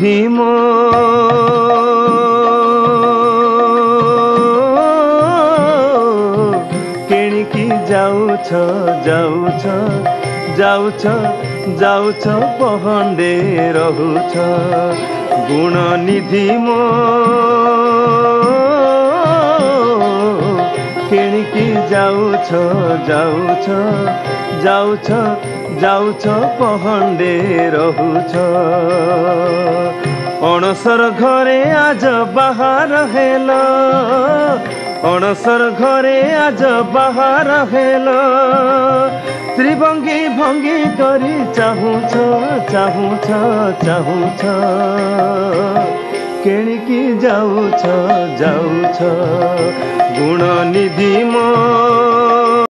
निधि मो केणिकी जाउछ जाउछ जाउछ जाउछ पहंडे रहुछ गुण निधि मो केणिकी जाउछ जाउछ जाउछ जाउछ पहंडे रहुछ अणसर घरे आज बाहर हेल अणसर घरे आज बाहर हेल त्रिभंगी भंगी करी चाहुछ चाहुछ चाहुछ केणिकी जाउछ जाउछ गुण निधि मो